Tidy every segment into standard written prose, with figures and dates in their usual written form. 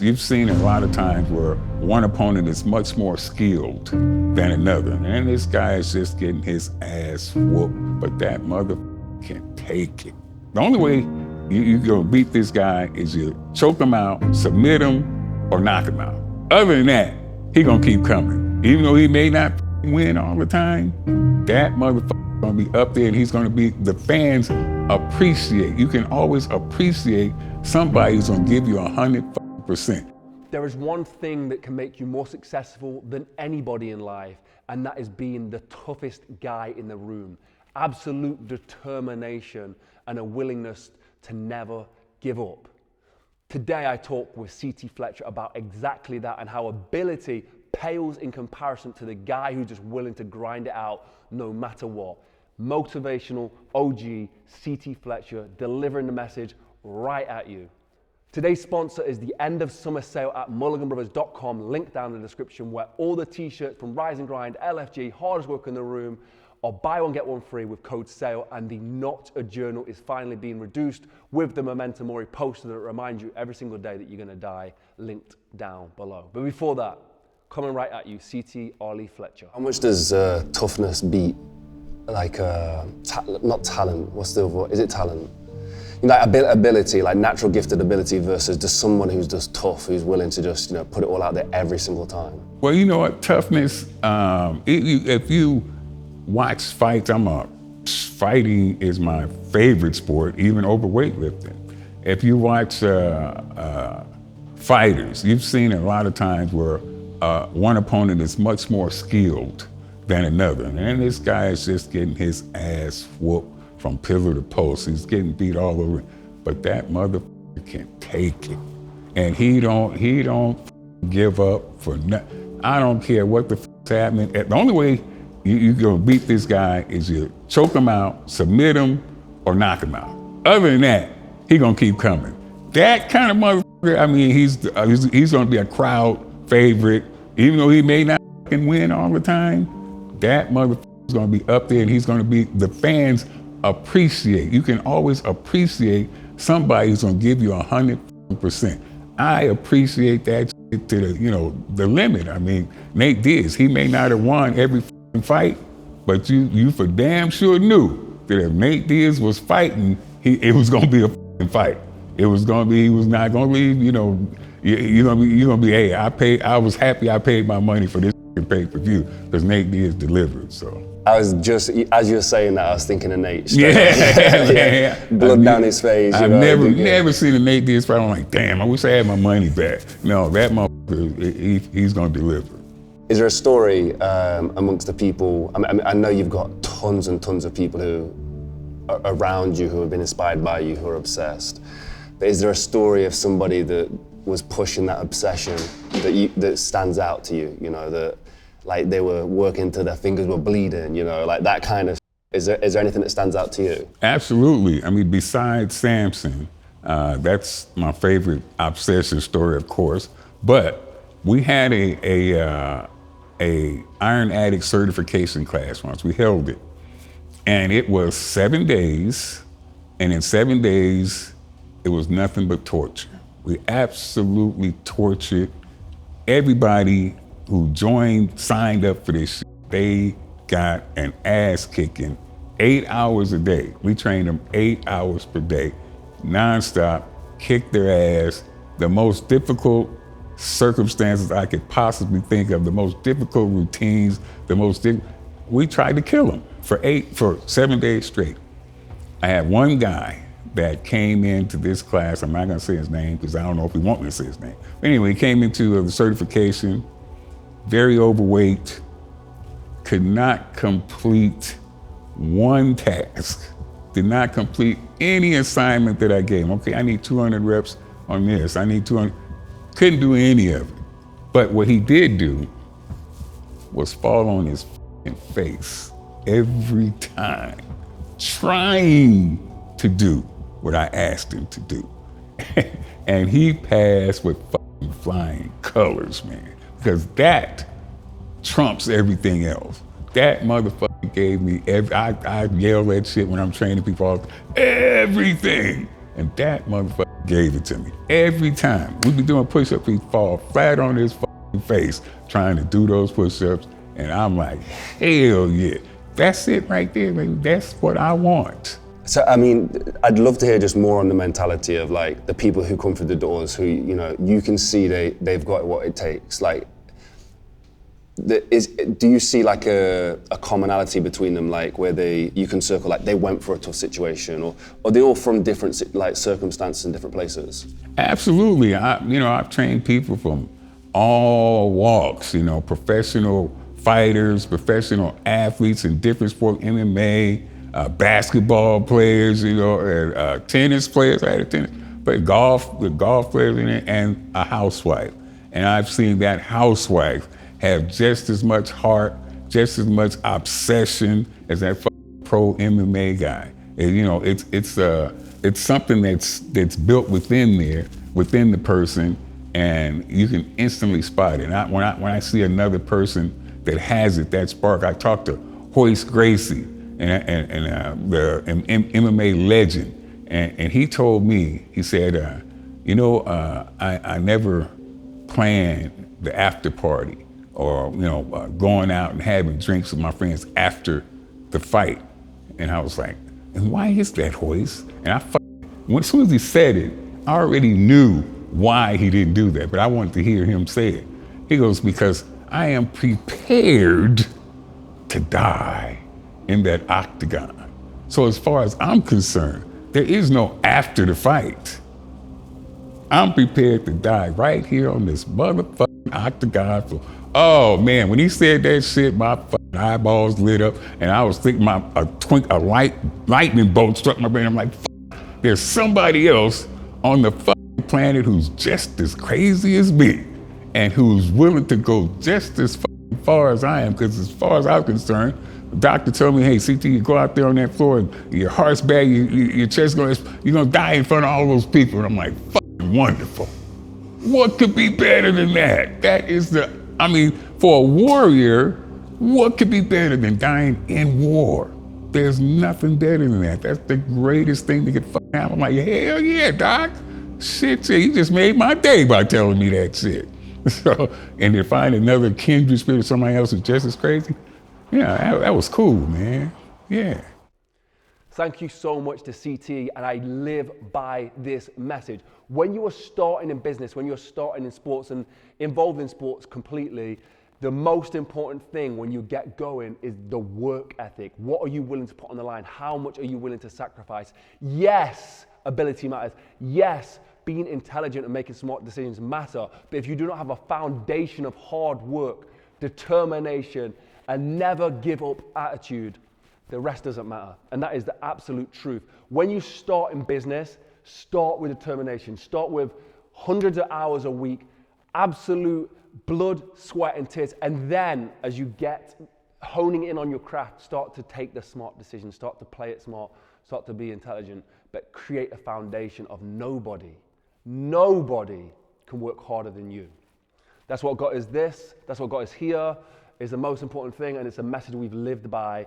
You've seen a lot of times where one opponent is much more skilled than another, and this guy is just getting his ass whooped, but that mother can take it. The only way you're gonna beat this guy is you choke him out, submit him, or knock him out. Other than that, he gonna keep coming. Even though he may not win all the time, that motherfucker gonna be up there, and he's gonna be, the fans appreciate. You can always appreciate somebody who's gonna give you 100%. There is one thing that can make you more successful than anybody in life, and that is being the toughest guy in the room. Absolute determination and a willingness to never give up. Today I talk with CT Fletcher about exactly that and how ability pales in comparison to the guy who's just willing to grind it out no matter what. Motivational OG CT Fletcher delivering the message right at you. Today's sponsor is the end of summer sale at mulliganbrothers.com, link down in the description, where all the t-shirts from Rise and Grind, LFG, Hardest Work in the Room, are buy one get one free with code SALE, and the Not a Journal is finally being reduced with the Memento Mori poster that reminds you every single day that you're gonna die, linked down below. But before that, coming right at you, CT Ollie Fletcher. How much does toughness beat, like, not talent, what's the other word? Is it talent? Like ability, like natural gifted ability versus just someone who's just tough, who's willing to just, put it all out there every single time. Well, you know what, toughness, if you watch fights, fighting is my favorite sport, even over weightlifting. If you watch fighters, you've seen a lot of times where one opponent is much more skilled than another, and this guy is just getting his ass whooped from pillar to post. He's getting beat all over, but that motherfucker can take it. And he don't give up for nothing. I don't care what the fuck's happening. The only way you're gonna beat this guy is you choke him out, submit him, or knock him out. Other than that, he gonna keep coming. That kind of motherfucker, he's gonna be a crowd favorite, even though he may not win all the time. That motherfucker's gonna be up there, and he's gonna be, the fans appreciate. You can always appreciate somebody who's gonna give you 100%. I appreciate that shit to the limit. Nate Diaz, he may not have won every fight, but you for damn sure knew that if Nate Diaz was fighting, it was gonna be a fight. It was gonna be, he was not gonna leave, you're gonna be, hey, I was happy I paid my money for this pay-per-view because Nate Diaz delivered, so. I was just, as you were saying that, I was thinking of Nate. Yeah. Blood down his face. I've never seen a Nate Diaz fight. I'm like, damn, I wish I had my money back. No, that motherfucker, he's gonna deliver. Is there a story amongst the people? I know you've got tons and tons of people who are around you who have been inspired by you, who are obsessed. But is there a story of somebody that was pushing that obsession that stands out to you? That, like, they were working till their fingers were bleeding, like that kind of. Is there anything that stands out to you? Absolutely. Besides Samson, that's my favorite obsession story, of course. But we had a Iron Addict certification class once. We held it, and it was 7 days, and in 7 days, it was nothing but torture. We absolutely tortured everybody who signed up for this shit. They got an ass kicking 8 hours a day. We trained them 8 hours per day, nonstop, kicked their ass. The most difficult circumstances I could possibly think of, the most difficult routines, we tried to kill them for 7 days straight. I had one guy that came into this class, I'm not gonna say his name because I don't know if he wants me to say his name. Anyway, he came into the certification, very overweight, could not complete one task, did not complete any assignment that I gave him. Okay, I need 200 reps on this, I need 200, couldn't do any of it. But what he did do was fall on his face every time, trying to do what I asked him to do. And he passed with flying colors, man. Because that trumps everything else. That motherfucker gave me I yell that shit when I'm training people, everything. And that motherfucker gave it to me. Every time. We'd be doing push-ups, he'd fall flat on his face trying to do those push-ups. And I'm like, hell yeah. That's it right there, baby. That's what I want. So, I mean, I'd love to hear just more on the mentality of like the people who come through the doors who, you know, you can see they've got what it takes. Like, do you see like a commonality between them, like where you can circle like they went for a tough situation, or are they all from different like circumstances in different places? Absolutely. I've trained people from all walks, you know, professional fighters, professional athletes in different sports, MMA, basketball players, you know, tennis players. I had a tennis, but golf players in it, and a housewife. And I've seen that housewife have just as much heart, just as much obsession as that pro MMA guy. And, you know, it's something that's built within the person, and you can instantly spot it. And when I see another person that has it, that spark. I talked to Hoist Gracie, and the MMA legend, and he told me, he said, I never planned the after party, or going out and having drinks with my friends after the fight. And I was like, and why is that, Hoist? And as soon as he said it, I already knew why he didn't do that, but I wanted to hear him say it. He goes, because I am prepared to die in that octagon. So as far as I'm concerned, there is no after the fight. I'm prepared to die right here on this motherfucking octagon. Oh man, when he said that shit, my fucking eyeballs lit up, and I was thinking a lightning bolt struck my brain. I'm like, there's somebody else on the fucking planet who's just as crazy as me, and who's willing to go just as far as I am. Because as far as I'm concerned, the doctor told me, hey, CT, you go out there on that floor, and your heart's bad, your chest you're gonna die in front of all those people. And I'm like, fucking wonderful. What could be better than that? That is for a warrior, what could be better than dying in war? There's nothing better than that. That's the greatest thing that could happen. I'm like, hell yeah, doc. Shit, you just made my day by telling me that shit. So, and to find another kindred spirit, somebody else who's just as crazy, yeah, that was cool, man. Yeah. Thank you so much to CT, and I live by this message. When you are starting in business, when you're starting in sports and involved in sports completely, the most important thing when you get going is the work ethic. What are you willing to put on the line? How much are you willing to sacrifice? Yes, ability matters. Yes, being intelligent and making smart decisions matter. But if you do not have a foundation of hard work, determination, and never give up attitude, the rest doesn't matter. And that is the absolute truth. When you start in business, start with determination. Start with hundreds of hours a week, absolute blood, sweat, and tears. And then as you get honing in on your craft, start to take the smart decisions, start to play it smart, start to be intelligent, but create a foundation of nobody can work harder than you. That's what got us this. That's what got us here. Is the most important thing, and it's a message we've lived by,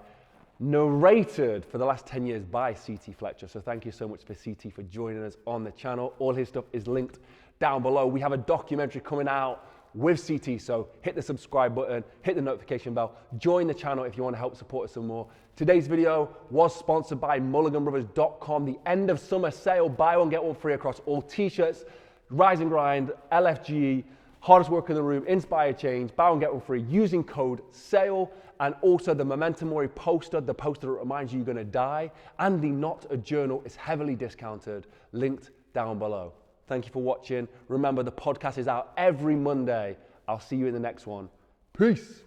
narrated for the last 10 years by CT Fletcher. So thank you so much for CT for joining us on the channel. All his stuff is linked down below. We have a documentary coming out with CT, so hit the subscribe button, hit the notification bell, join the channel if you want to help support us some more. Today's video was sponsored by mulliganbrothers.com, the end of summer sale, buy one, get one free across all t-shirts, Rise and Grind, LFGE, Hardest Work in the Room, Inspire Change, buy one, get one free using code SALE, and also the Memento Mori poster, the poster that reminds you you're gonna die, and the Not a Journal is heavily discounted, linked down below. Thank you for watching. Remember, the podcast is out every Monday. I'll see you in the next one. Peace.